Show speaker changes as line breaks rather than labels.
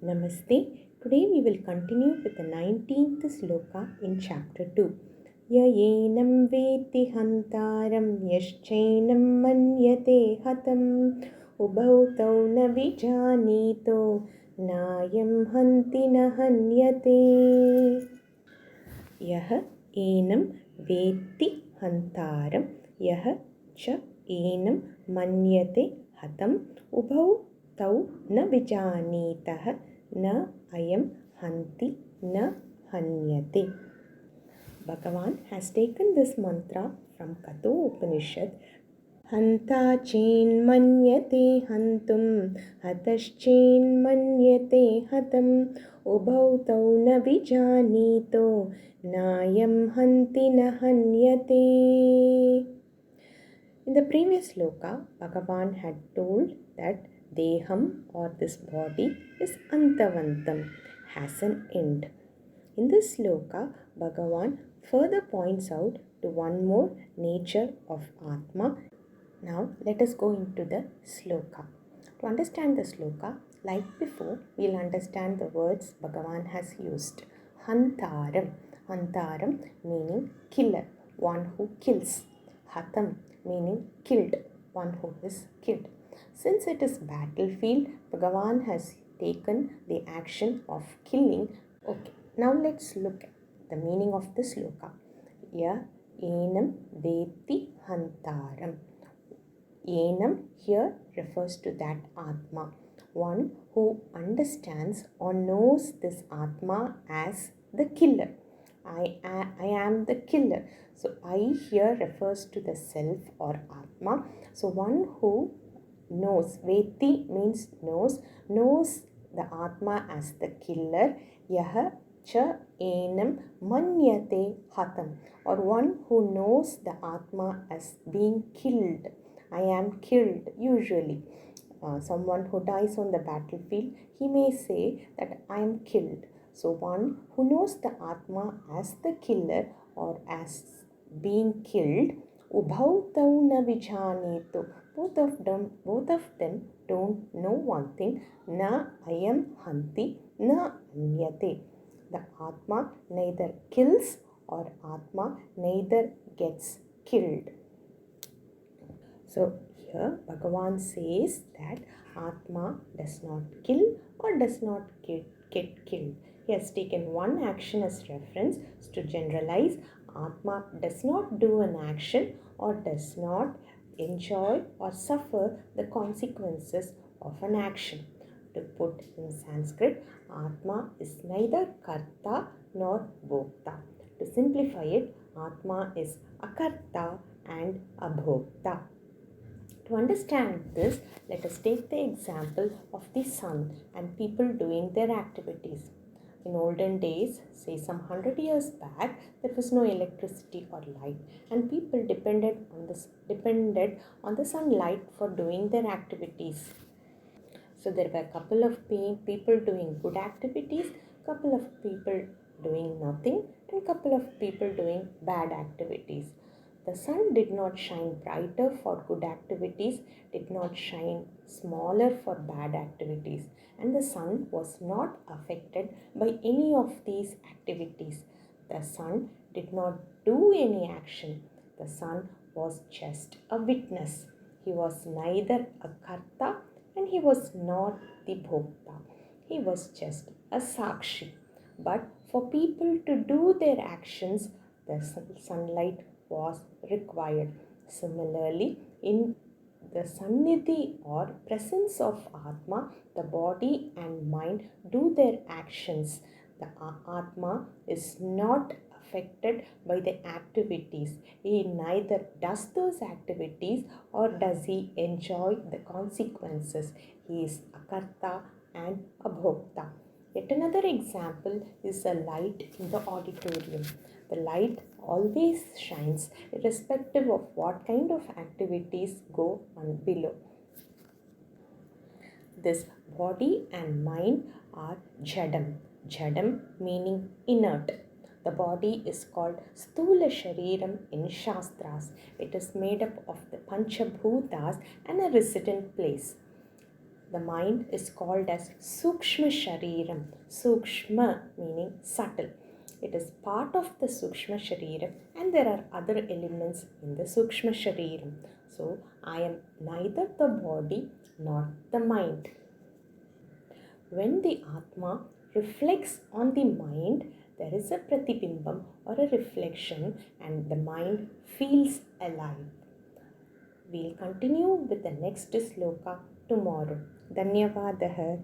Namaste. Today we will continue with the 19th Sloka in chapter 2. Enaṁ vetti hantāraṁ yaścainaṁ manyate hatam ubhau na vijānīto nāyaṁ hanti hanyate. Yah enaṁ vetti hantāraṁ yah cha enaṁ manyate hatam ubhau na vijānītah nāyaṁ hanti hanyate. Bhagavan has taken this mantra from Kato Upanishad. Manyate hantum manyate hatam ubhau na vijānīto nāyaṁ hanti hanyate. In the previous sloka, Bhagavan had told that Deham or this body is antavantam, has an end. In this sloka, Bhagavan further points out to one more nature of Atma. Now let us go into the sloka. To understand the sloka, like before, we'll understand the words Bhagavan has used. Hantāraṁ. Hantāraṁ meaning killer, one who kills. Hatam meaning killed, one who is killed. Since it is battlefield, Bhagavan has taken the action of killing. Okay, now let's look at the meaning of the sloka. Enaṁ vetti hantāraṁ. Enaṁ here refers to that Atma, one who understands or knows this Atma as the killer. I am the killer. So I here refers to the self or Atma. So one who knows, vetti means knows the Atma as the killer. Yah cha enaṁ manyate hatam, or one who knows the Atma as being killed. I am killed. Usually someone who dies on the battlefield, he may say that I am killed. So one who knows the Atma as the killer or as being killed, ubhau na vijānīto. Both of them don't know one thing. nāyaṁ hanti hanyate. The Atma neither kills or Atma neither gets killed. So here Bhagavan says that Atma does not kill or does not get killed. He has taken one action as reference to generalize. Atma does not do an action or does not enjoy or suffer the consequences of an action. To put in Sanskrit, Atma is neither karta nor bhokta. To simplify it, Atma is akarta and abhokta. To understand this, let us take the example of the sun and people doing their activities. In olden days, say some 100 years back, there was no electricity or light, and people depended on the sunlight for doing their activities. So there were a couple of people doing good activities, couple of people doing nothing, and couple of people doing bad activities. The sun did not shine brighter for good activities, did not shine smaller for bad activities, and the sun was not affected by any of these activities. The sun did not do any action. The sun was just a witness. He was neither a karta and he was not the bhokta. He was just a sakshi. But for people to do their actions, the sunlight was required. Similarly, in the sannidhi or presence of Atma, the body and mind do their actions. The Atma is not affected by the activities. He neither does those activities or does he enjoy the consequences. He is a karta and a bhokta. Yet another example is the light in the auditorium. The light always shines irrespective of what kind of activities go on below. This body and mind are jadam. Jadam meaning inert. The body is called Sthula Shariram in Shastras. It is made up of the Panchabhutas and a resident place. The mind is called as Sukshma Shariram. Sukshma meaning subtle. It is part of the Sukshma Shariram, and there are other elements in the Sukshma Shariram. So, I am neither the body nor the mind. When the Atma reflects on the mind, there is a pratibhimbam or a reflection, and the mind feels alive. We'll continue with the next sloka tomorrow. Dhanyavadaha.